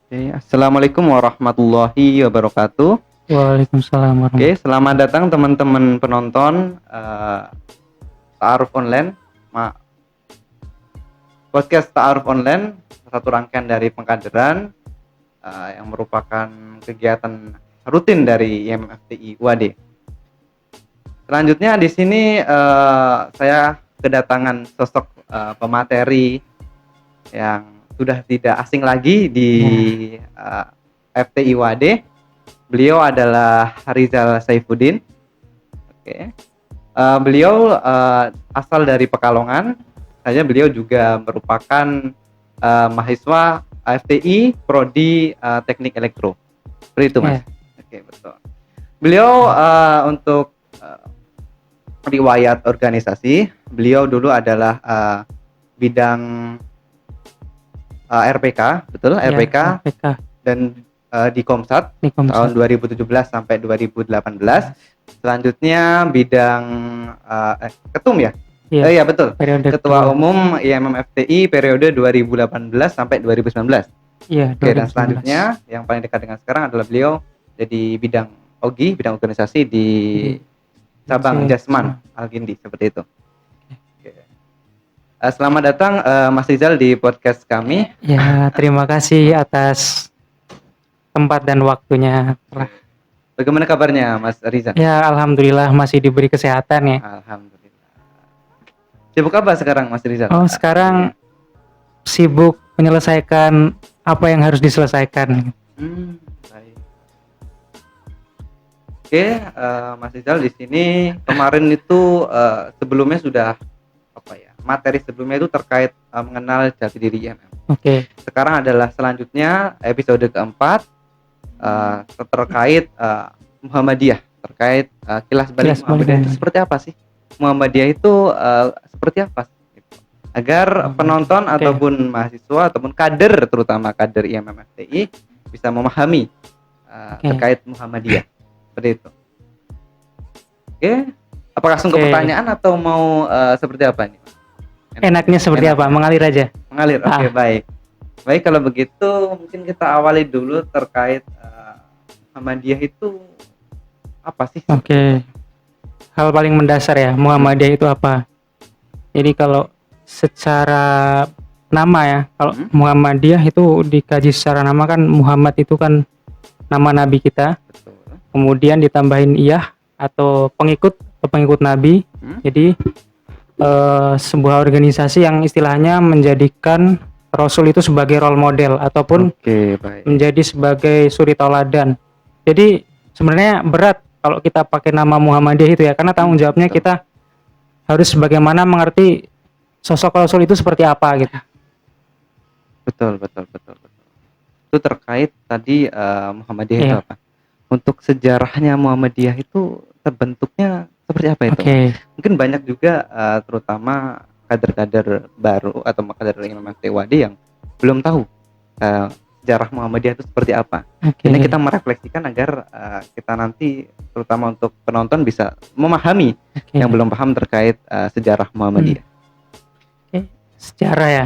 Oke, Assalamualaikum warahmatullahi wabarakatuh. Waalaikumsalam Oke, warahmatullahi selamat datang teman-teman penonton Ta'aruf Online. Podcast Ta'aruf Online, satu rangkaian dari pengkaderan yang merupakan kegiatan rutin dari IMFTI UAD. Selanjutnya di sini saya kedatangan sosok pemateri yang sudah tidak asing lagi di FTI UAD. Beliau adalah Rizal Saifuddin. Oke. Beliau asal dari Pekalongan. Beliau juga merupakan mahasiswa FTI Prodi Teknik Elektro. Seperti itu, Mas. Oke, betul. Beliau untuk riwayat organisasi, beliau dulu adalah bidang RPK, betul? RPK. Dan di Komsat tahun 2017 sampai 2018. Selanjutnya bidang ketum ya? Iya betul. Ketua Umum IMMFTI periode 2018 sampai 2019. Iya. Oke, dan selanjutnya yang paling dekat dengan sekarang adalah beliau jadi bidang OGI, bidang organisasi di cabang Jasman Al-Gindi, seperti itu. Selamat datang Mas Rizal di podcast kami. Ya, terima kasih atas tempat dan waktunya. Bagaimana kabarnya Mas Rizal? Ya, alhamdulillah masih diberi kesehatan ya. Alhamdulillah. Sibuk apa sekarang Mas Rizal? Oh, sekarang sibuk menyelesaikan apa yang harus diselesaikan. Baik. Oke, Mas Rizal di sini kemarin itu sebelumnya sudah materi sebelumnya itu terkait mengenal jati diri IMM. Oke. Sekarang adalah selanjutnya episode keempat terkait Muhammadiyah, terkait kilas balik Muhammadiyah itu seperti apa sih? Muhammadiyah itu seperti apa? Gitu. Agar penonton ataupun mahasiswa ataupun kader, terutama kader IMM-FTI bisa memahami terkait Muhammadiyah. Seperti itu. Oke, apakah langsung ke pertanyaan atau mau seperti apa nih? Enaknya seperti apa? Mengalir aja. Mengalir. Oke, baik. Baik, kalau begitu mungkin kita awali dulu terkait Muhammadiyah itu apa sih? Oke. Hal paling mendasar ya, Muhammadiyah itu apa? Jadi kalau secara nama ya, kalau Muhammadiyah itu dikaji secara nama kan Muhammad itu kan nama nabi kita. Betul. Kemudian ditambahin iyah atau pengikut nabi. Jadi sebuah organisasi yang istilahnya menjadikan Rasul itu sebagai role model ataupun menjadi sebagai suri tauladan. Jadi sebenarnya berat kalau kita pakai nama Muhammadiyah itu ya, karena tanggung jawabnya kita harus bagaimana mengerti sosok Rasul itu seperti apa gitu. Betul. Itu terkait tadi Muhammadiyah itu apa? Untuk sejarahnya Muhammadiyah itu terbentuknya seperti apa itu? Mungkin banyak juga terutama kader-kader baru atau kader IMM-FTI UAD yang belum tahu sejarah Muhammadiyah itu seperti apa. Ini kita merefleksikan agar kita nanti terutama untuk penonton bisa memahami yang belum paham terkait sejarah Muhammadiyah. Sejarah ya.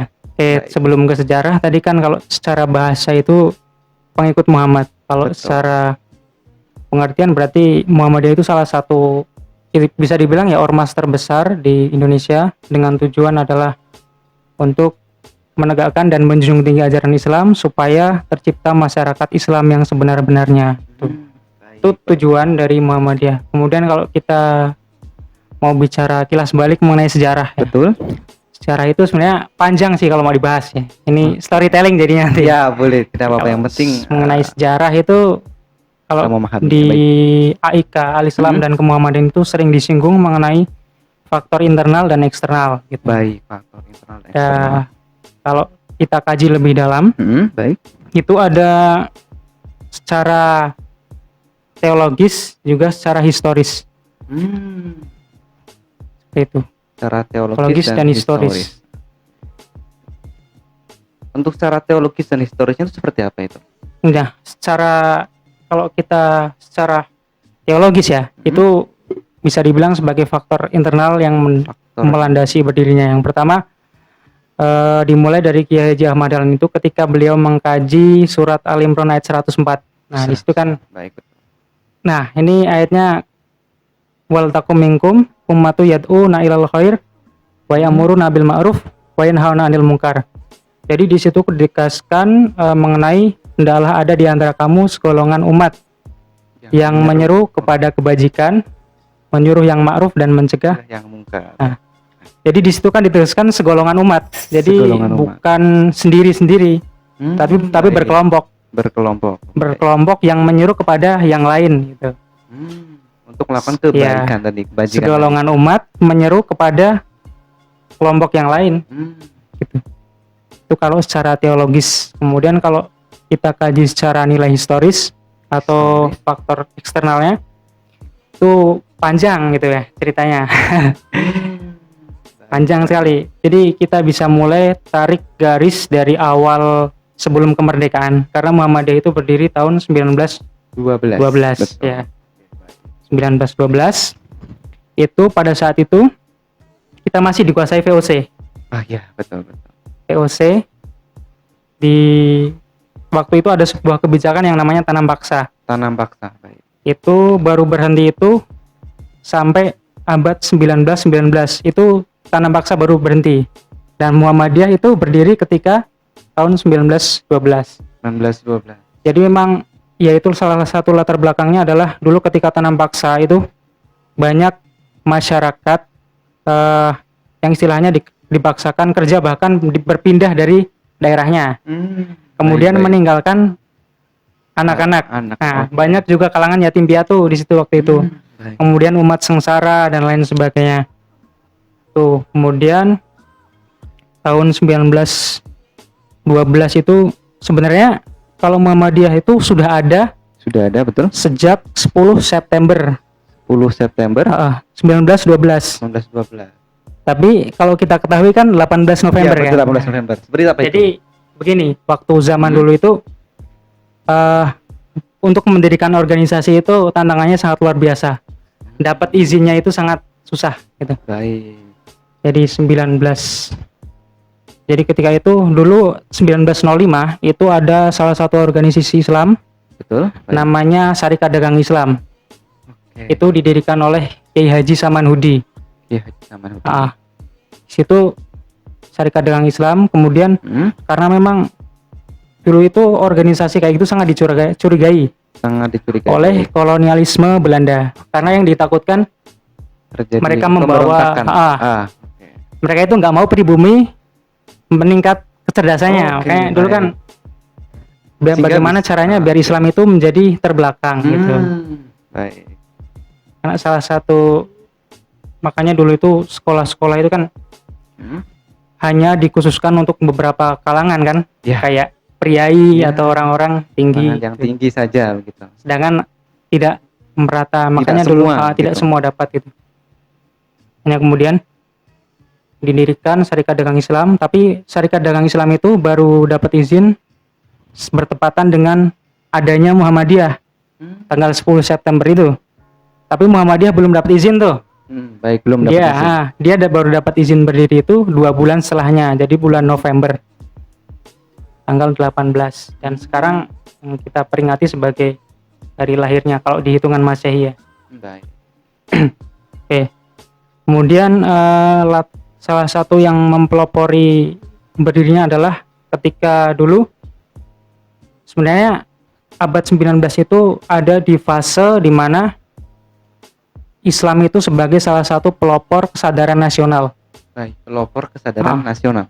Sebelum ke sejarah tadi kan kalau secara bahasa itu pengikut Muhammad. Kalau secara pengertian berarti Muhammadiyah itu salah satu, bisa dibilang ya, ormas terbesar di Indonesia dengan tujuan adalah untuk menegakkan dan menjunjung tinggi ajaran Islam supaya tercipta masyarakat Islam yang sebenar-benarnya. Itu tujuan dari Muhammadiyah. Kemudian kalau kita mau bicara kilas balik mengenai sejarah ya. Betul. Sejarah itu sebenarnya panjang sih kalau mau dibahas ya. Ini storytelling jadinya nanti. Ya, boleh. Tidak apa-apa, yang penting mengenai sejarah itu kalau di AIK Al-Islam dan Kemuhammadiyaan itu sering disinggung mengenai faktor internal dan eksternal gitu. Baik, faktor internal dan eksternal. Kalau kita kaji lebih dalam, baik. Itu ada secara teologis juga secara historis. Seperti itu. Secara teologis dan historis. Untuk secara teologis dan historisnya itu seperti apa itu? Nah, kalau kita secara teologis ya, itu bisa dibilang sebagai faktor internal yang melandasi berdirinya. Yang pertama, dimulai dari Kiai Haji Ahmad Dahlan itu ketika beliau mengkaji surat Al-Imran ayat 104. Nah, di situ kan Baik. nah, ini ayatnya wal takum minkum ummatu yad'una ilal khair wa ya'muruna bil ma'ruf wa yanhauna 'anil munkar. Jadi di situ dikaskan mengenai hendaklah ada di antara kamu segolongan umat yang menyeru kepada kebajikan, menyuruh yang ma'ruf dan mencegah yang mungkar. Nah, jadi di situ kan dituliskan segolongan umat. Jadi Segolongan umat. bukan sendiri-sendiri, tapi baik. berkelompok. Berkelompok yang menyuruh kepada yang lain gitu. Untuk melakukan kebaikan tadi, kebajikan. Segolongan umat menyeru kepada kelompok yang lain. Gitu. Itu kalau secara teologis. Kemudian kalau kita kaji secara nilai historis atau faktor eksternalnya, itu panjang gitu ya ceritanya. Panjang sekali. Jadi kita bisa mulai tarik garis dari awal sebelum kemerdekaan, karena Muhammadiyah itu berdiri tahun 1912 ya. 1912 itu pada saat itu kita masih dikuasai VOC. Ya, betul. VOC di waktu itu ada sebuah kebijakan yang namanya tanam paksa. Baik. Itu baru berhenti itu sampai abad 1919. Itu tanam paksa baru berhenti. Dan Muhammadiyah itu berdiri ketika tahun 1912. Jadi memang ya itu salah satu latar belakangnya adalah dulu ketika tanam paksa itu banyak masyarakat yang istilahnya dipaksakan kerja, bahkan berpindah dari daerahnya. Kemudian meninggalkan anak-anak. Nah, banyak juga kalangan yatim piatu di situ waktu itu. Kemudian umat sengsara dan lain sebagainya. Tuh, kemudian tahun 1912 itu sebenarnya kalau Muhammadiyah itu sudah ada betul. Sejak 10 September 1912. Tapi kalau kita ketahui kan 18 November ya. 18 November. Seperti apa itu? Jadi begini, waktu zaman dulu itu untuk mendirikan organisasi itu tantangannya sangat luar biasa. Dapat izinnya itu sangat susah gitu. Baik. Jadi ketika itu dulu 1905 itu ada salah satu organisasi Islam. Betul. Baik. Namanya Syarikat Dagang Islam. Itu didirikan oleh Kiai Haji Samanhudi. Situ Syarikat Dagang Islam. Kemudian karena memang dulu itu organisasi kayak gitu sangat dicurigai oleh kolonialisme Belanda. Karena yang ditakutkan mereka membawa mereka itu nggak mau pribumi meningkat kecerdasannya. Kayak dulu kan bagaimana caranya biar Islam itu menjadi terbelakang gitu. Baik. Karena salah satu makanya dulu itu sekolah-sekolah itu kan hanya dikhususkan untuk beberapa kalangan kan, kayak priai atau orang-orang tinggi. Yang tinggi saja begitu. Sedangkan tidak merata, makanya dulu tidak semua dapat gitu. Hanya kemudian didirikan Syarikat Dagang Islam, tapi Syarikat Dagang Islam itu baru dapat izin bertepatan dengan adanya Muhammadiyah tanggal 10 September itu. Tapi Muhammadiyah belum dapat izin tuh. Baik, belum dapat izin. Dia baru dapat izin berdiri itu 2 bulan setelahnya, jadi bulan November tanggal 18. Dan sekarang kita peringati sebagai hari lahirnya kalau di hitungan Masehi ya. Baik. Oke. Kemudian salah satu yang mempelopori berdirinya adalah ketika dulu sebenarnya abad 19 itu ada di fase di mana Islam itu sebagai salah satu pelopor kesadaran nasional. Baik, pelopor kesadaran nasional.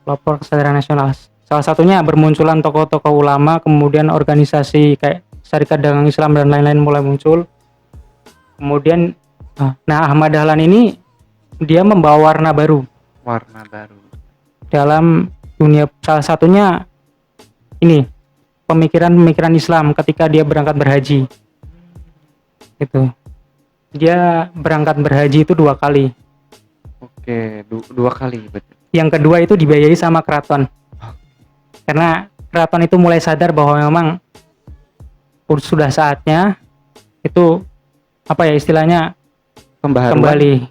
Pelopor kesadaran nasional. Salah satunya bermunculan tokoh-tokoh ulama, kemudian organisasi kayak Syarikat Dagang Islam dan lain-lain mulai muncul. Kemudian Ahmad Dahlan ini dia membawa warna baru dalam dunia. Salah satunya ini pemikiran Islam ketika dia berangkat berhaji. Gitu. Dia berangkat berhaji itu 2 kali. Oke, 2 kali betul. Yang kedua itu dibiayai sama keraton. Karena keraton itu mulai sadar bahwa memang sudah saatnya itu istilahnya kembali.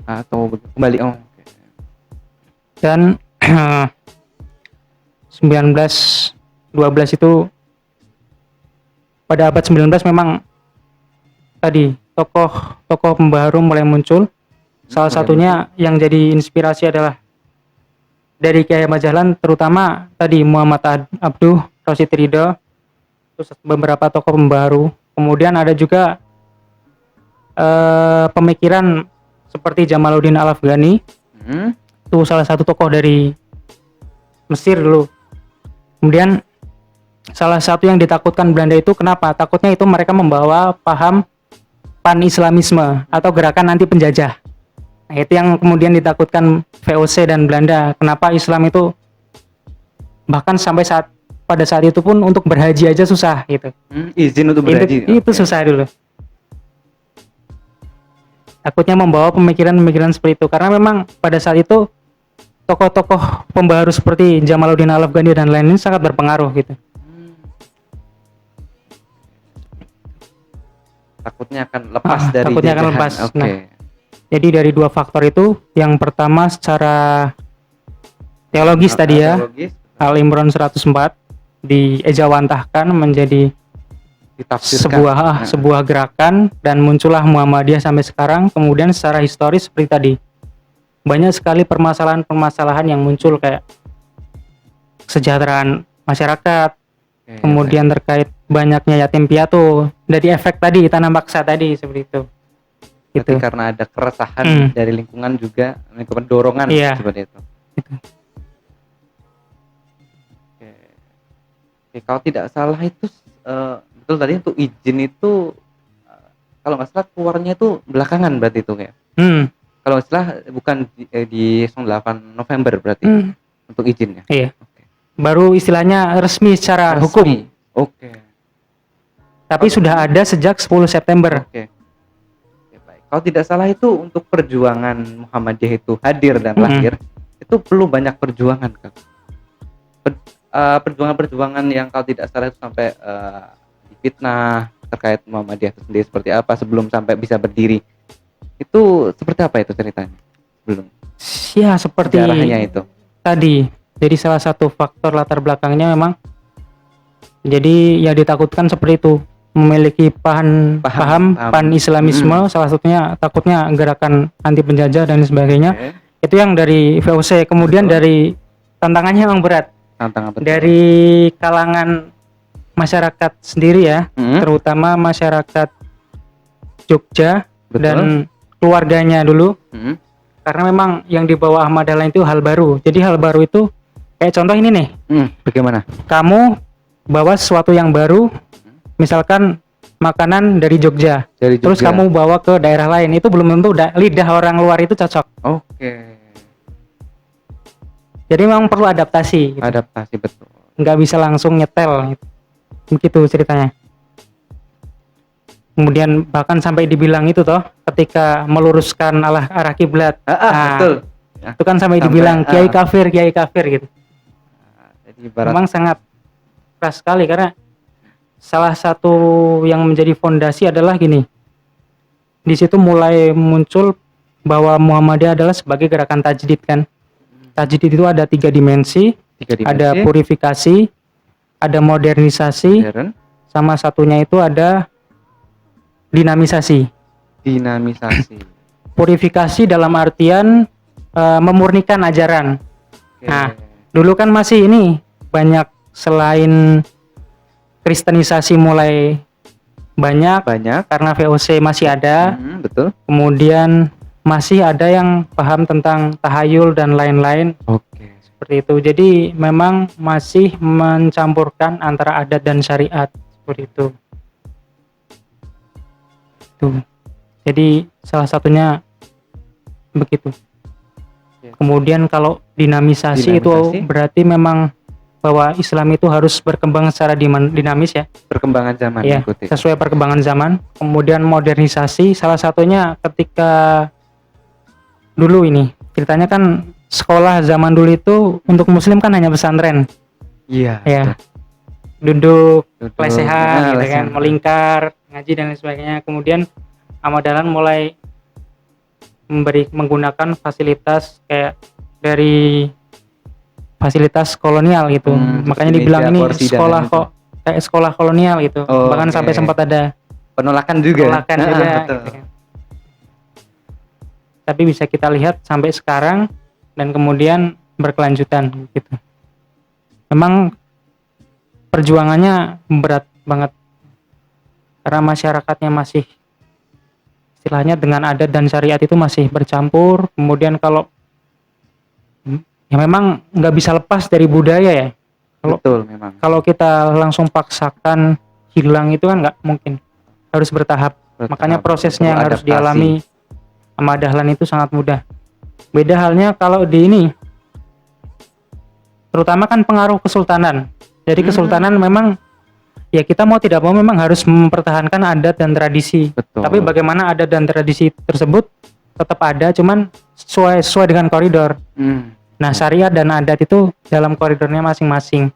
Dan 1912 itu pada abad 19 memang tadi tokoh pembaharu mulai muncul. Salah satunya yang jadi inspirasi adalah dari Kiai Ahmad Dahlan, terutama tadi Muhammad Abduh, Rashid Ridho, terus beberapa tokoh pembaharu. Kemudian ada juga pemikiran seperti Jamaluddin Al-Afghani, itu salah satu tokoh dari Mesir dulu. Kemudian salah satu yang ditakutkan Belanda itu kenapa? Takutnya itu mereka membawa paham pan-islamisme atau gerakan anti penjajah. Nah, itu yang kemudian ditakutkan VOC dan Belanda. Kenapa Islam itu bahkan sampai pada saat itu pun untuk berhaji aja susah gitu. Izin untuk berhaji. Itu susah dulu. Takutnya membawa pemikiran-pemikiran seperti itu karena memang pada saat itu tokoh-tokoh pembaharu seperti Jamaluddin Al-Afghani dan lain-lain sangat berpengaruh gitu. Takutnya akan lepas dari takutnya jajahan. Akan lepas. Okay. Nah, jadi dari dua faktor itu, yang pertama secara teologis tadi ya, Al-Imran 104 diejawantahkan menjadi sebuah gerakan dan muncullah Muhammadiyah sampai sekarang. Kemudian secara historis seperti tadi, banyak sekali permasalahan-permasalahan yang muncul kayak kesejahteraan masyarakat, kemudian terkait banyaknya yatim piatu dari efek tadi tanam paksa tadi seperti itu. Gitu. Karena ada keresahan dari lingkungan juga, lingkungan dorongan seperti itu. Oke, kalau tidak salah itu betul tadi untuk izin itu kalau nggak salah keluarnya itu belakangan berarti itu kayak. Kalau nggak salah bukan di 8 November berarti untuk izinnya. Iya. Baru istilahnya resmi secara hukum. Tapi sudah ada sejak 10 September. Kalau tidak salah itu untuk perjuangan Muhammadiyah itu hadir dan lahir itu perlu banyak perjuangan kan. Perjuangan-perjuangan yang kalau tidak salah itu sampai difitnah terkait Muhammadiyah itu sendiri seperti apa sebelum sampai bisa berdiri. Itu seperti apa itu ceritanya? Belum. Ya, seperti sejarahnya itu. Tadi, jadi salah satu faktor latar belakangnya memang jadi ya ditakutkan seperti itu. Memiliki paham pan-islamisme, salah satunya takutnya gerakan anti penjajah dan sebagainya. Itu yang dari VOC. Kemudian dari tantangannya memang berat. Dari kalangan masyarakat sendiri ya, terutama masyarakat Jogja dan keluarganya dulu. Karena memang yang dibawa Ahmad Dahlan itu hal baru. Jadi hal baru itu kayak contoh ini nih. Bagaimana? Kamu bawa sesuatu yang baru, misalkan makanan dari Jogja. Terus kamu bawa ke daerah lain, itu belum tentu lidah orang luar itu cocok. Jadi memang perlu adaptasi. Gitu. Adaptasi, betul. Nggak bisa langsung nyetel. Gitu. Begitu ceritanya. Kemudian bahkan sampai dibilang itu toh, ketika meluruskan arah kiblat. Betul. Itu kan sampai dibilang kiai kafir gitu. Jadi memang sangat keras sekali karena salah satu yang menjadi fondasi adalah gini. Di situ mulai muncul bahwa Muhammadiyah adalah sebagai gerakan tajdid kan. Tajdid itu ada tiga dimensi. Ada purifikasi, ada modernisasi, sama satunya itu ada dinamisasi. Purifikasi dalam artian memurnikan ajaran. Nah, dulu kan masih ini banyak, selain kristenisasi mulai banyak karena VOC masih ada. Betul. Kemudian masih ada yang paham tentang tahayul dan lain-lain. Seperti itu. Jadi memang masih mencampurkan antara adat dan syariat seperti itu. Jadi salah satunya begitu. Kemudian kalau dinamisasi itu berarti memang bahwa Islam itu harus berkembang secara dinamis ya. Perkembangan zaman. Ya, sesuai perkembangan zaman. Kemudian modernisasi, salah satunya ketika dulu ini ceritanya kan sekolah zaman dulu itu untuk muslim kan hanya pesantren. Iya. Ya. Duduk lesehan gitu kan, melingkar, ngaji dan lain sebagainya. Kemudian Ahmad Dahlan mulai menggunakan fasilitas kayak dari fasilitas kolonial gitu. Makanya seperti dibilang meja, ini kursi, dan sekolah lain-lain itu. kok kayak sekolah kolonial gitu. Oh, Bahkan oke. sampai sempat ada Penolakan juga. penolakan juga Betul. gitu kan. Tapi bisa kita lihat sampai sekarang dan kemudian berkelanjutan gitu. Memang perjuangannya berat banget karena masyarakatnya masih istilahnya dengan adat dan syariat itu masih bercampur. Kemudian kalau ya memang nggak bisa lepas dari budaya ya. Betul memang. Kalau kita langsung paksakan hilang itu kan nggak mungkin, harus bertahap. Makanya prosesnya yang harus adaptasi. dialami sama dahlan itu sangat mudah. Beda halnya kalau di ini, terutama kan pengaruh kesultanan. Jadi kesultanan memang ya kita mau tidak mau memang harus mempertahankan adat dan tradisi. Betul. Tapi bagaimana adat dan tradisi tersebut tetap ada, cuman sesuai dengan koridor. Nah, syariat dan adat itu dalam koridornya masing-masing.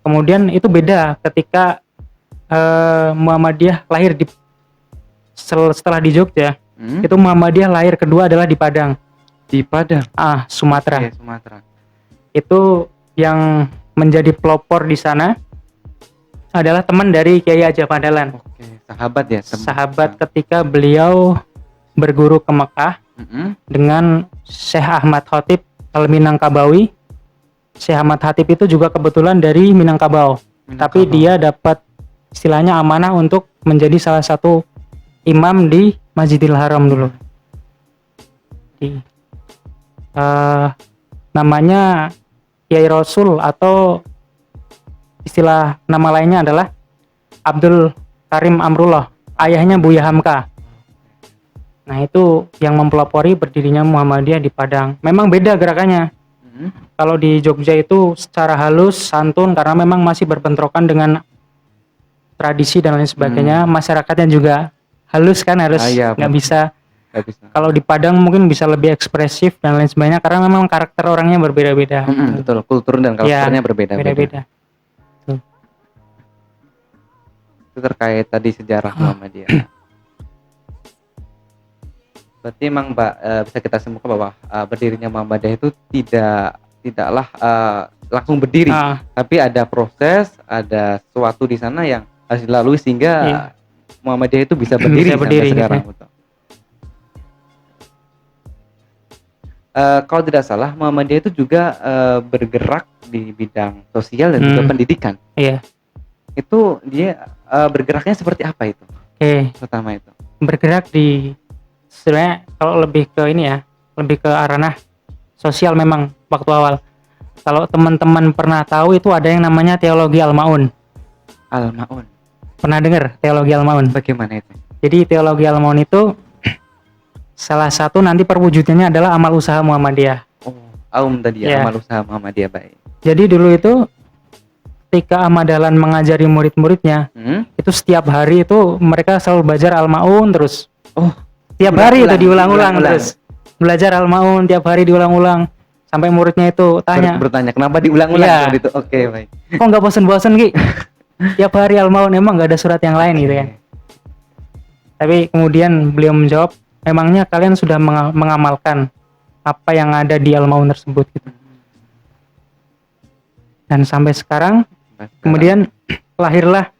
Kemudian itu beda ketika Muhammadiyah lahir setelah di Jogja. Itu Muhammadiyah lahir kedua adalah di Padang. Di Padang. Sumatera. Oke, Sumatera. Itu yang menjadi pelopor di sana adalah teman dari Kiai Haji Ahmad Dahlan. Oke, sahabat ya. Sahabat ketika beliau berguru ke Mekah dengan Syekh Ahmad Khatib Al-Minangkabawi. Syekh Ahmad Khatib itu juga kebetulan dari Minangkabau. Tapi dia dapat istilahnya amanah untuk menjadi salah satu imam di Masjidil Haram dulu. Namanya Kiai Rasul atau istilah nama lainnya adalah Abdul Karim Amrullah, ayahnya Buya Hamka. Nah, itu yang mempelopori berdirinya Muhammadiyah di Padang. Memang beda gerakannya. Kalau di Jogja itu secara halus, santun, karena memang masih berbentrokan dengan tradisi dan lain sebagainya. Masyarakatnya juga halus kan, harus nggak bisa. Kalau di Padang mungkin bisa lebih ekspresif dan lain sebagainya, karena memang karakter orangnya berbeda-beda. Betul, kultur dan karakternya berbeda-beda. Itu terkait tadi sejarah Muhammadiyah. Berarti emang Mbak bisa kita simpulkan bahwa berdirinya Muhammadiyah itu tidaklah langsung berdiri, tapi ada proses, ada sesuatu di sana yang harus dilalui sehingga Muhammadiyah itu bisa berdiri sampai sekarang. Kalau tidak salah Muhammadiyah itu juga bergerak di bidang sosial dan juga pendidikan. Iya. Itu dia bergeraknya seperti apa itu? Pertama itu. Bergerak di sebenarnya kalau lebih ke ini ya, lebih ke ranah sosial memang waktu awal. Kalau teman-teman pernah tahu itu ada yang namanya teologi Al-Maun. Al-Maun. Pernah dengar teologi Al-Maun? Bagaimana itu? Jadi teologi Al-Maun itu salah satu nanti perwujudannya adalah amal usaha Muhammadiyah. Tadi ya, amal usaha Muhammadiyah, baik. Jadi dulu itu ketika Ahmad Dahlan mengajari murid-muridnya, itu setiap hari itu mereka selalu belajar Al-Maun terus. Tiap hari itu diulang-ulang terus. Belajar Al-Maun tiap hari diulang-ulang sampai muridnya itu bertanya kenapa diulang-ulang gitu. Oke, baik. Kok nggak bosan-bosan Ki? Tiap hari Al-Maun, emang nggak ada surat yang lain gitu kan. Tapi kemudian beliau menjawab, memangnya kalian sudah mengamalkan apa yang ada di Al-Maun tersebut gitu. Dan sampai sekarang kemudian lahirlah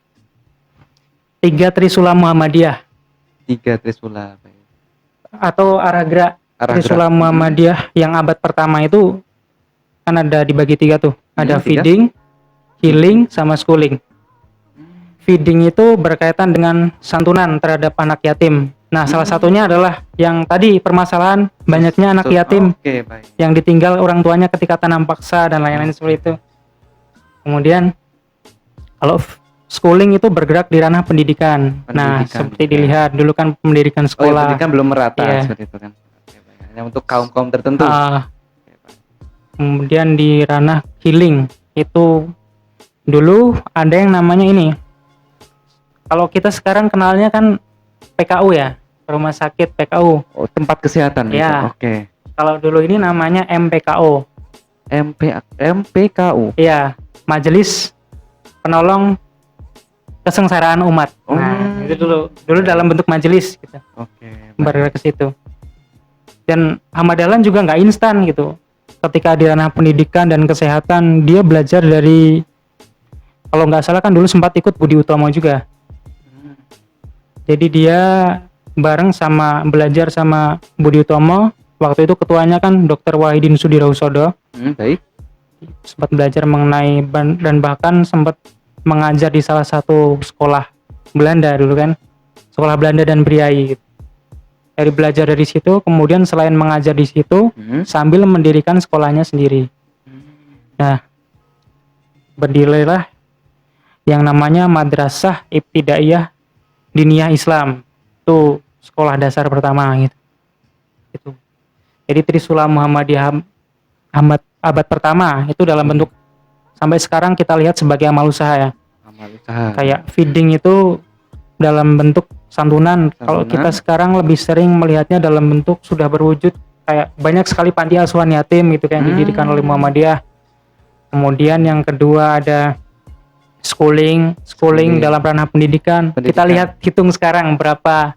3 Trisula Muhammadiyah. 3 Trisula atau Aragra Trisula Muhammadiyah yang abad pertama itu kan ada dibagi 3 tuh. Ada feeding, healing, sama schooling. Feeding itu berkaitan dengan santunan terhadap anak yatim. Nah, salah satunya adalah yang tadi permasalahan banyaknya anak yatim yang ditinggal orang tuanya ketika tanam paksa dan lain-lain seperti itu. Kemudian kalau schooling itu bergerak di ranah pendidikan. Nah, seperti dilihat dulu kan pendidikan sekolah. Pendidikan belum merata seperti itu kan. Hanya untuk kaum-kaum tertentu. Kemudian di ranah healing itu dulu ada yang namanya ini. Kalau kita sekarang kenalnya kan PKU ya, rumah sakit PKU. Tempat kesehatan ya. Oke. Kalau dulu ini namanya MPKO. MPKU. Iya, Majelis Penolong Kesengsaraan Umat. Nah, itu dulu dalam bentuk majelis gitu. Bergerak ke situ. Dan Ahmad Dahlan juga nggak instan gitu. ketika di ranah pendidikan dan kesehatan dia belajar dari, kalau nggak salah kan dulu sempat ikut Budi Utomo juga. Jadi dia belajar sama Budi Utomo. Waktu itu ketuanya kan Dr. Wahidin Sudirohusodo. Baik. Sempat belajar mengenai dan bahkan sempat mengajar di salah satu sekolah Belanda dulu kan, sekolah Belanda dan Priai gitu. Dari belajar dari situ, kemudian selain mengajar di situ, sambil mendirikan sekolahnya sendiri. Nah, berdirilah yang namanya Madrasah Ibtidaiyah Diniyah Islam. Itu sekolah dasar pertama gitu. Itu. Jadi Trisula Muhammadiyah abad pertama itu dalam bentuk sampai sekarang kita lihat sebagai amal usaha ya. Amal usaha. Kayak feeding itu dalam bentuk santunan. Kalau kita sekarang lebih sering melihatnya dalam bentuk sudah berwujud, kayak banyak sekali panti asuhan yatim gitu kan didirikan oleh Muhammadiyah. Kemudian yang kedua ada schooling dalam ranah pendidikan. Kita lihat hitung sekarang berapa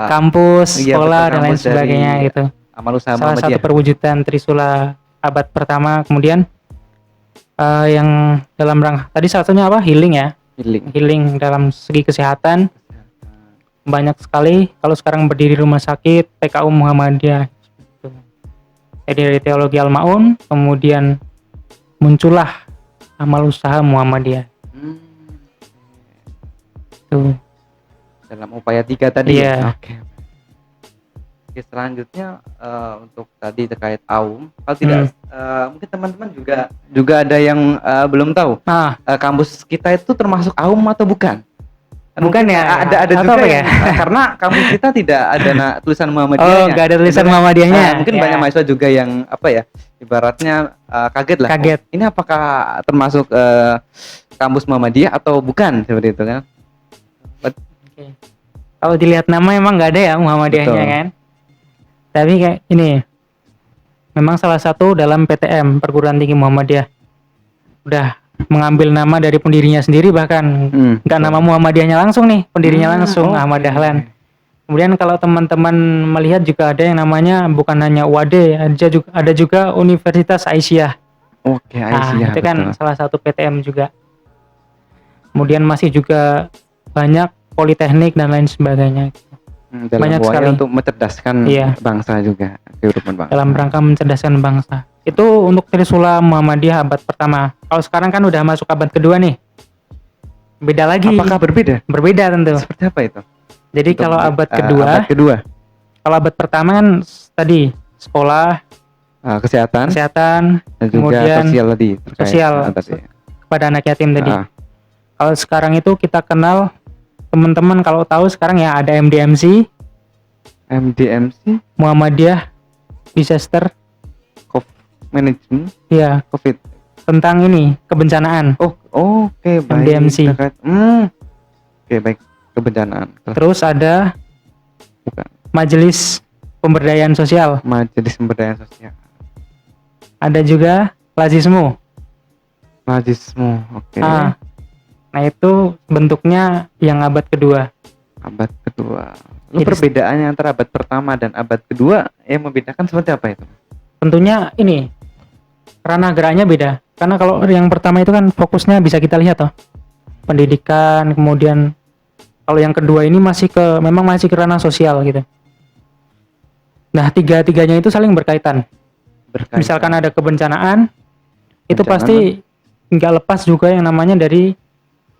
kampus, sekolah dan lain sebagainya gitu. Amal usaha salah satu perwujudan Trisula abad pertama. Kemudian yang dalam rangka tadi satunya apa? Healing ya. Healing dalam segi kesehatan. Banyak sekali. Kalau sekarang berdiri rumah sakit PKU Muhammadiyah. Jadi dari teologi Al-Maun, kemudian muncullah amal usaha Muhammadiyah. Tuh. Dalam upaya 3 tadi. Iya. Oke, selanjutnya untuk tadi terkait AUM, kalau tidak mungkin teman-teman juga ada yang belum tahu. Kampus kita itu termasuk AUM atau bukan? Bukan ya. Ada juga ya. Karena kampus kita tidak ada tulisan Muhammadiyahnya. Oh, nggak ada tulisan Muhammadiyahnya. Mungkin banyak mahasiswa juga yang ibaratnya kaget lah. Ini apakah termasuk kampus Muhammadiyah atau bukan, seperti itu kan? Kalau dilihat nama emang nggak ada ya Muhammadiyahnya kan. Tapi kayak ini memang salah satu dalam PTM Perguruan Tinggi Muhammadiyah udah mengambil nama dari pendirinya sendiri, bahkan nggak nama Muhammadiyahnya langsung nih, pendirinya langsung Ahmad Dahlan. Kemudian kalau teman-teman melihat juga ada yang namanya bukan hanya UAD, ada juga Universitas Aisyah. Aisyah. Itu kan salah satu PTM juga. Kemudian masih juga banyak politeknik dan lain sebagainya. Banyak sekali untuk mencerdaskan bangsa juga, kehidupan bangsa. Dalam rangka mencerdaskan bangsa. Itu untuk Trisula Muhammadiyah abad pertama. Kalau sekarang kan udah masuk abad kedua nih. Beda lagi. Apakah berbeda? Berbeda tentu. Seperti apa itu? Jadi untuk kalau abad kedua. Kalau abad pertama kan tadi sekolah, kesehatan dan kemudian juga sosial kepada anak yatim tadi. Kalau sekarang itu kita kenal, teman-teman kalau tahu sekarang ya ada MDMC, Muhammadiyah Disaster Management. Iya, COVID. Tentang ini kebencanaan. Baik. MDMC. Baik, kebencanaan. Terus ada Majelis Pemberdayaan Sosial. Ada juga Lazismu. Nah itu bentuknya yang abad kedua. Lalu perbedaannya antara abad pertama dan abad kedua yang membedakan seperti apa itu? Tentunya ini ranah geraknya beda. Karena kalau yang pertama itu kan fokusnya bisa kita lihat pendidikan, kemudian kalau yang kedua ini memang masih ke ranah sosial gitu. Nah tiga-tiganya itu saling berkaitan. Misalkan ada kebencanaan, itu pasti nggak lepas juga yang namanya dari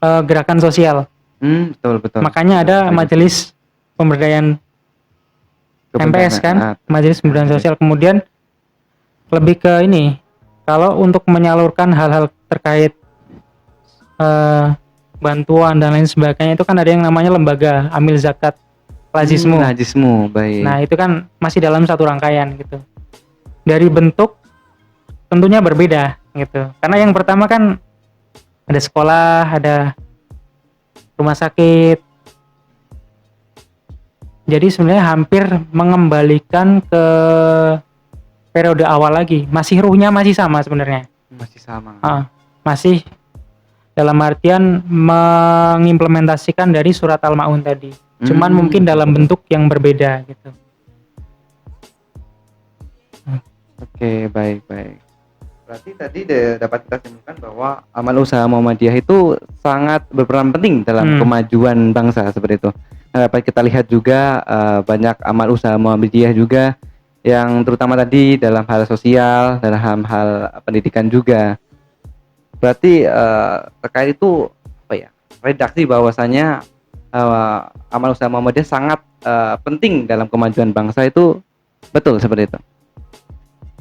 gerakan sosial. Betul. Makanya ada Majelis Pemberdayaan MPS kan, Majelis Pemberdayaan Sosial. Kemudian lebih ke ini, kalau untuk menyalurkan hal-hal terkait bantuan dan lain sebagainya itu kan ada yang namanya lembaga amil zakat Lazismu. Baik. Nah itu kan masih dalam satu rangkaian gitu. Dari bentuk tentunya berbeda gitu. Karena yang pertama kan ada sekolah, ada rumah sakit. Jadi sebenarnya hampir mengembalikan ke periode awal lagi. Ruhnya masih sama sebenarnya. Masih dalam artian mengimplementasikan dari surat Al-Maun tadi. Cuman mungkin dalam bentuk yang berbeda gitu. Oke, baik baik. Berarti tadi dapat kita simpulkan bahwa amal usaha Muhammadiyah itu sangat berperan penting dalam kemajuan bangsa seperti itu. Nah, dapat kita lihat juga banyak amal usaha Muhammadiyah juga yang terutama tadi dalam hal sosial, dalam hal pendidikan juga. Berarti terkait itu apa ya? Redaksi bahwasanya amal usaha Muhammadiyah sangat penting dalam kemajuan bangsa itu betul seperti itu.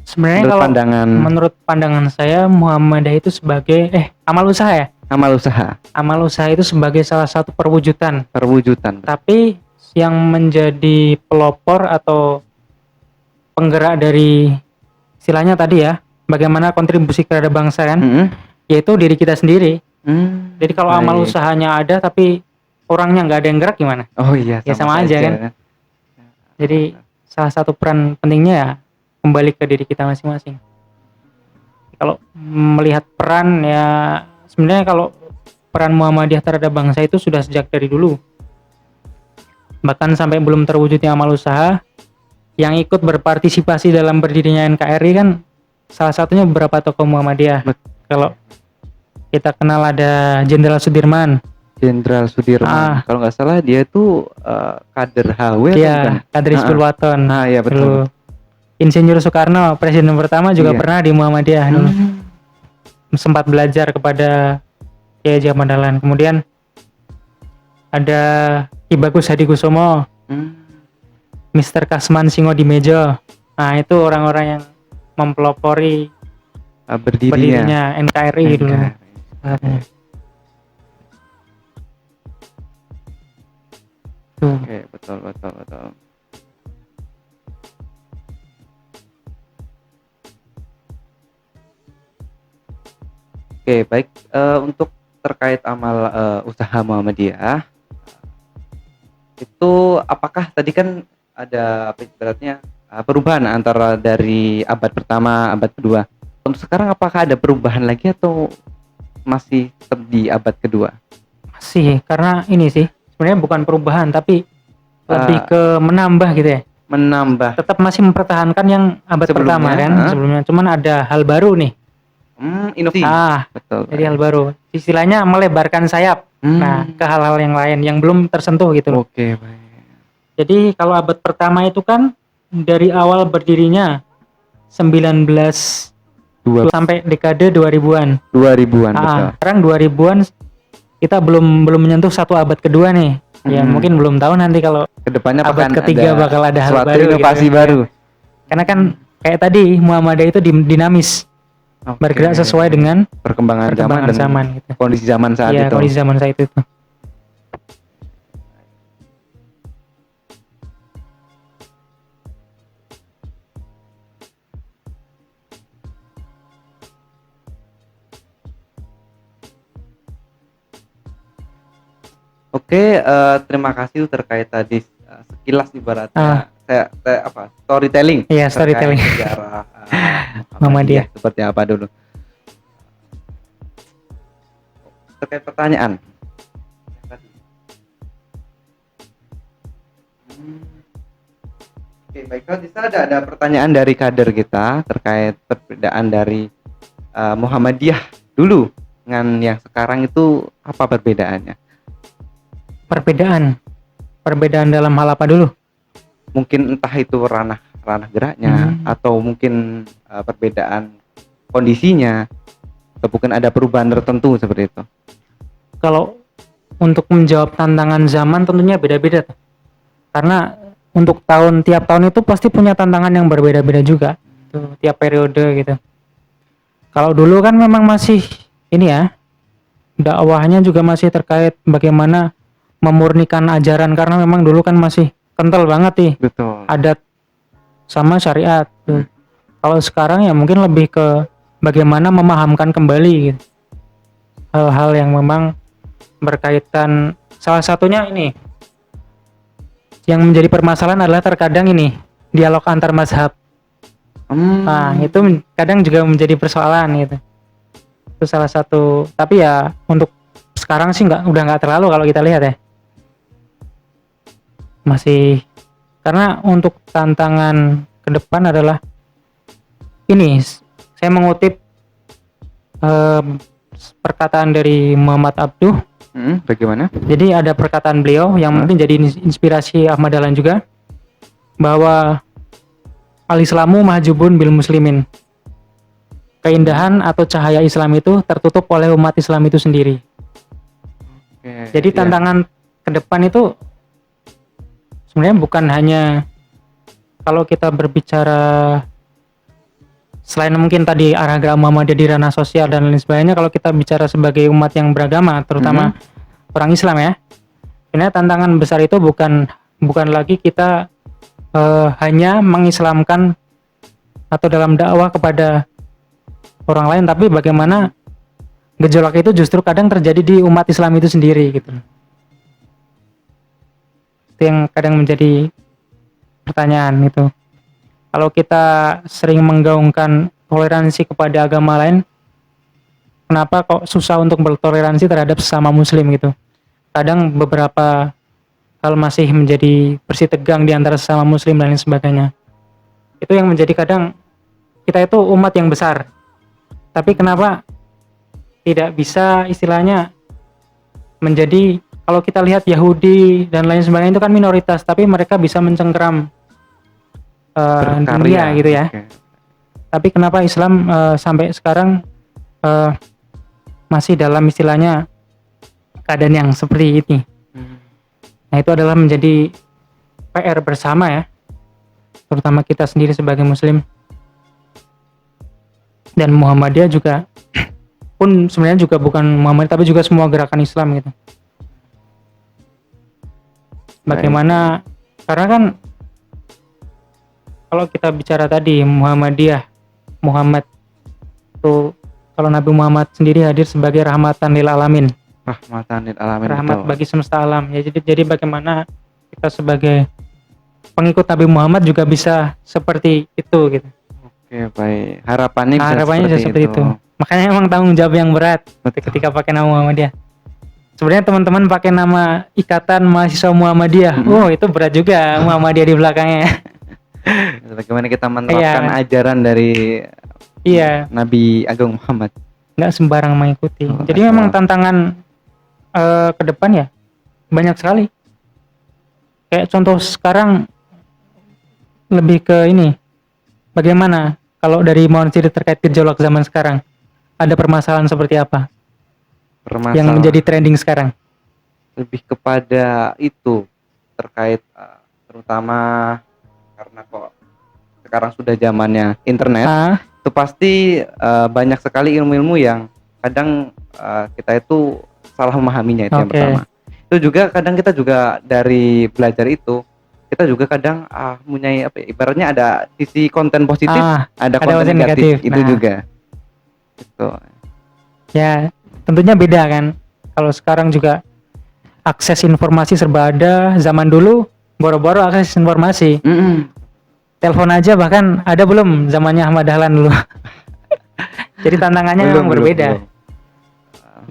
Sebenarnya kalau menurut pandangan saya Muhammadiyah itu sebagai amal usaha ya. Amal usaha. Amal usaha itu sebagai salah satu perwujudan. Perwujudan. Tapi yang menjadi pelopor atau penggerak dari istilahnya tadi ya, bagaimana kontribusi terhadap bangsa kan, yaitu diri kita sendiri. Jadi kalau amal usahanya ada tapi orangnya nggak ada yang gerak gimana? Oh iya, ya sama aja kan. Jadi salah satu peran pentingnya ya kembali ke diri kita masing-masing. Kalau melihat peran ya sebenarnya kalau peran Muhammadiyah terhadap bangsa itu sudah sejak dari dulu. Bahkan sampai belum terwujudnya amal usaha, yang ikut berpartisipasi dalam berdirinya NKRI kan salah satunya beberapa tokoh Muhammadiyah. Kalau kita kenal ada Jenderal Sudirman. Kalau nggak salah dia itu kader HW kan? Kader Hizbul Waton. Iya betul. Insinyur Soekarno, presiden pertama juga pernah di Muhammadiyah. Sempat belajar kepada Kiai Haji Ahmad Dahlan. Kemudian ada Ki Bagus Hadikusumo, Mr. Kasman Singodimedjo. Nah itu orang-orang yang mempelopori berdirinya NKRI dulu. Oke, betul. Oke, baik. Untuk terkait amal usaha Muhammadiyah, itu apakah tadi kan ada ibaratnya perubahan antara dari abad pertama, abad kedua. Untuk sekarang apakah ada perubahan lagi atau masih tetap di abad kedua? Masih, karena ini sih sebenarnya bukan perubahan tapi lebih ke menambah gitu ya. Menambah. Tetap masih mempertahankan yang abad pertama kan sebelumnya, cuman ada hal baru nih. Inovasi. Betul. Jadi hal baru. Istilahnya melebarkan sayap. Nah, ke hal-hal yang lain yang belum tersentuh gitu loh. Oke, baik. Jadi kalau abad pertama itu kan dari awal berdirinya 19 sampai dekade 2000-an. 2000-an betul. Sekarang 2000-an kita belum menyentuh satu abad kedua nih. Ya mungkin belum tahu nanti kalau kedepannya abad ketiga bakal ada hal baru. Inovasi gitu, baru. Karena kan kayak tadi Muhammadiyah itu dinamis. Bergerak sesuai dengan perkembangan zaman gitu. Kondisi zaman saat itu. Kondisi zaman saat itu. Oke, terima kasih terkait tadi sekilas ibaratnya storytelling. Iya, storytelling. Sejarah Muhammadiyah seperti apa dulu. Terkait pertanyaan. Oke, baik. Kalau bisa ada pertanyaan dari kader kita terkait perbedaan dari Muhammadiyah dulu dengan yang sekarang itu apa perbedaannya? Perbedaan dalam hal apa dulu? Mungkin entah itu ranah geraknya atau mungkin perbedaan kondisinya atau mungkin ada perubahan tertentu seperti itu. Kalau untuk menjawab tantangan zaman tentunya beda-beda. Karena untuk tiap tahun itu pasti punya tantangan yang berbeda-beda juga. Tuh, tiap periode gitu. Kalau dulu kan memang masih ini ya, dakwahnya juga masih terkait bagaimana memurnikan ajaran, karena memang dulu kan masih kental banget nih. Betul. Adat sama syariat. Kalau sekarang ya mungkin lebih ke bagaimana memahamkan kembali gitu. Hal-hal yang memang berkaitan, salah satunya ini yang menjadi permasalahan adalah terkadang ini dialog antar mazhab. Nah itu kadang juga menjadi persoalan gitu. Itu salah satu. Tapi ya untuk sekarang sih udah nggak terlalu kalau kita lihat ya. Masih, karena untuk tantangan ke depan adalah ini saya mengutip perkataan dari Muhammad Abduh. Bagaimana? Jadi ada perkataan beliau yang mungkin jadi inspirasi Ahmad Dahlan juga, bahwa al-Islamu mahjubun bil muslimin. Keindahan atau cahaya Islam itu tertutup oleh umat Islam itu sendiri. Jadi tantangan ke depan itu sebenarnya bukan hanya kalau kita berbicara selain mungkin tadi arah agama Muhammadiyah di ranah sosial dan lain sebagainya, kalau kita bicara sebagai umat yang beragama, terutama orang Islam ya, sebenarnya tantangan besar itu bukan lagi kita hanya mengislamkan atau dalam dakwah kepada orang lain, tapi bagaimana gejolak itu justru kadang terjadi di umat Islam itu sendiri gitu. Itu yang kadang menjadi pertanyaan itu. Kalau kita sering menggaungkan toleransi kepada agama lain, kenapa kok susah untuk bertoleransi terhadap sesama muslim gitu? Kadang beberapa hal masih menjadi bersih tegang di antara sesama muslim dan lain sebagainya. Itu yang menjadi kadang kita itu umat yang besar, tapi kenapa tidak bisa istilahnya menjadi, kalau kita lihat Yahudi dan lain sebagainya itu kan minoritas, tapi mereka bisa mencengkeram dunia gitu ya. Tapi kenapa Islam sampai sekarang masih dalam istilahnya keadaan yang seperti ini? Nah, itu adalah menjadi PR bersama ya, terutama kita sendiri sebagai muslim. Dan Muhammadiyah juga pun sebenarnya juga bukan Muhammadiyah, tapi juga semua gerakan Islam gitu. Bagaimana, karena kan kalau kita bicara tadi Muhammadiyah, Muhammad itu, kalau Nabi Muhammad sendiri hadir sebagai rahmatan lil alamin. Rahmatan lil alamin. Rahmat betul. Bagi semesta alam. Ya, jadi bagaimana kita sebagai pengikut Nabi Muhammad juga bisa seperti itu gitu. Oke, baik. Harapannya bisa seperti itu. Makanya emang tanggung jawab yang berat ketika pakai nama Muhammadiyah. Sebenarnya teman-teman pakai nama Ikatan Mahasiswa Muhammadiyah. Oh, itu berat juga Muhammadiyah di belakangnya. Bagaimana kita menerapkan ajaran dari Nabi Agung Muhammad. Nggak sembarang mengikuti. Jadi memang tantangan ke depan ya banyak sekali. Kayak contoh sekarang lebih ke ini, bagaimana kalau dari Monster terkait gejolak zaman sekarang, ada permasalahan seperti apa yang menjadi trending sekarang? Lebih kepada itu terkait terutama karena kok sekarang sudah zamannya internet, itu pasti banyak sekali ilmu-ilmu yang kadang kita itu salah memahaminya, itu yang pertama. Itu juga kadang kita juga dari belajar itu kita juga kadang punya ibaratnya ada sisi konten positif, ada konten negatif itu juga. Gitu. Ya, tentunya beda kan. Kalau sekarang juga akses informasi serba ada, zaman dulu boro-boro akses informasi. Telepon aja bahkan ada belum zamannya Ahmad Dahlan dulu. Jadi tantangannya memang berbeda.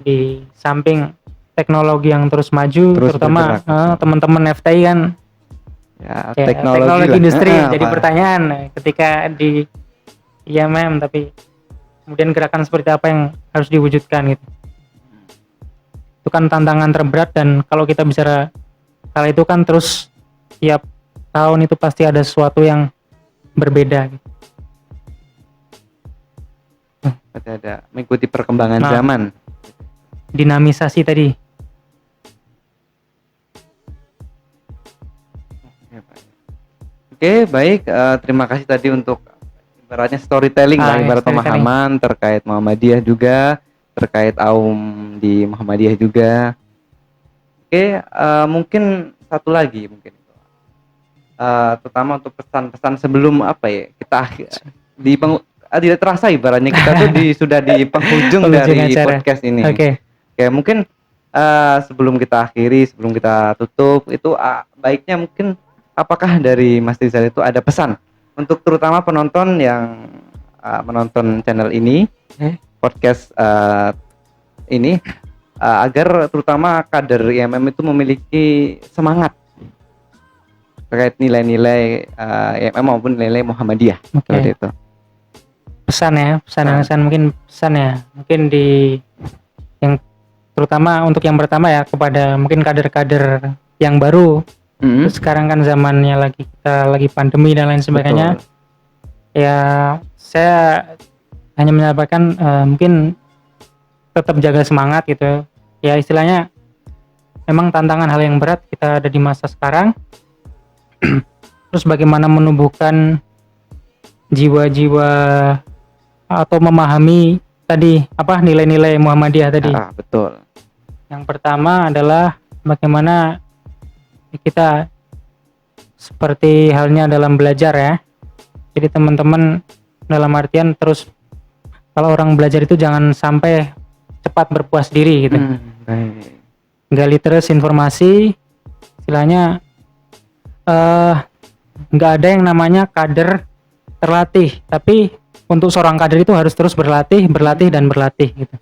Di samping teknologi yang terus maju, terutama teman-teman FTI kan teknologi industri jadi pertanyaan ketika di IMM, tapi kemudian gerakan seperti apa yang harus diwujudkan gitu. Itu kan tantangan terberat, dan kalau kita bicara hal itu kan terus tiap tahun itu pasti ada sesuatu yang berbeda gitu. Berarti ada mengikuti perkembangan zaman. Dinamisasi tadi. Oke, baik. Terima kasih tadi untuk ibaratnya storytelling lah, ibarat pemahaman terkait Muhammadiyah juga, terkait di Muhammadiyah juga. Oke, mungkin satu lagi mungkin, terutama untuk pesan-pesan sebelum kita tidak terasa ibaratnya kita tuh sudah di penghujung dari podcast ini. Oke, mungkin sebelum kita akhiri, sebelum kita tutup itu baiknya mungkin apakah dari Mas Rizal itu ada pesan untuk terutama penonton yang menonton channel ini, podcast ini, agar terutama kader IMM itu memiliki semangat terkait nilai-nilai IMM maupun nilai Muhammadiyah. Seperti itu. pesan ya, pesan dan kesan, mungkin pesan ya, mungkin di yang terutama untuk yang pertama ya, kepada mungkin kader-kader yang baru. Terus sekarang kan zamannya kita lagi pandemi dan lain sebagainya. Betul. Ya saya hanya menyampaikan mungkin tetap jaga semangat gitu ya, istilahnya memang tantangan hal yang berat, kita ada di masa sekarang. Terus bagaimana menumbuhkan jiwa-jiwa atau memahami tadi apa nilai-nilai Muhammadiyah tadi. Betul. Yang pertama adalah bagaimana kita seperti halnya dalam belajar ya. Jadi teman-teman dalam artian terus kalau orang belajar itu jangan sampai cepat berpuas diri gitu. Baik. Gali terus informasi, istilahnya nggak ada yang namanya kader terlatih, tapi untuk seorang kader itu harus terus berlatih dan berlatih gitu.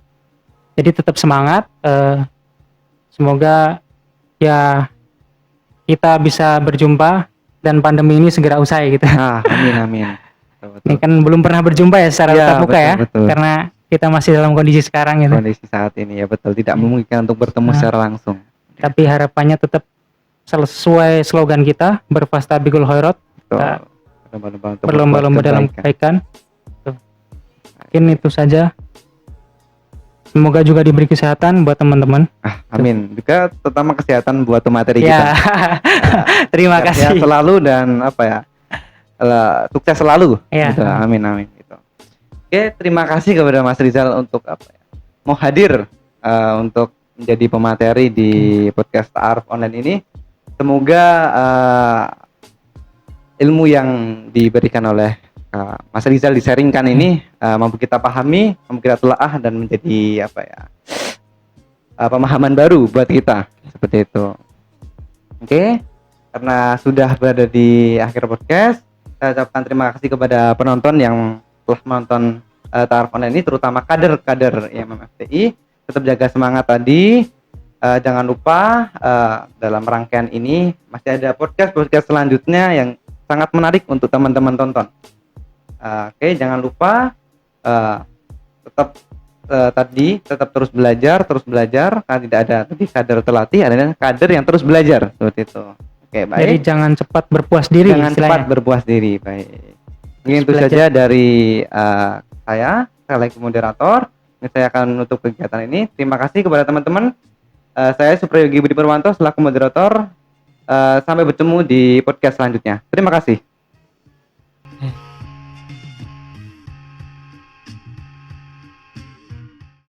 Jadi tetap semangat, semoga ya kita bisa berjumpa dan pandemi ini segera usai gitu. Amin. Betul. Ini kan belum pernah berjumpa ya secara tatap muka ya, betul. karena kita masih dalam kondisi sekarang gitu. Kondisi saat ini ya, betul, tidak memungkinkan untuk bertemu secara langsung. Tapi harapannya tetap sesuai slogan kita, berfastabiqul khairat, berlomba-lomba dalam kebaikan. Mungkin itu saja. Semoga juga diberi kesehatan buat teman-teman. Amin. Juga terutama kesehatan buat materi kita. Terima kasih. Selalu dan sukses selalu. Ya. Gitu. Amin. Gitu. Oke, terima kasih kepada Mas Rizal untuk mau hadir untuk menjadi pemateri di podcast Ta'aruf Online ini. Semoga ilmu yang diberikan oleh Mas Rizal di-sharingkan ini mampu kita pahami, mampu kita telaah dan menjadi pemahaman baru buat kita, seperti itu. Oke, karena sudah berada di akhir podcast, saya ucapkan terima kasih kepada penonton yang telah menonton Ta'aruf Online ini, terutama kader-kader IMM FTI. Tetap jaga semangat tadi. Jangan lupa dalam rangkaian ini masih ada podcast selanjutnya yang sangat menarik untuk teman-teman tonton. Oke, jangan lupa tetap terus belajar karena tidak ada tadi kader terlatih, ada kader yang terus belajar, seperti itu. Oke, baik. Jadi jangan cepat berpuas diri. Baik. Mungkin itu saja dari saya selaku moderator. Saya akan menutup kegiatan ini. Terima kasih kepada teman-teman. Saya Supriyogi Budi Purwanto selaku moderator. Sampai bertemu di podcast selanjutnya. Terima kasih.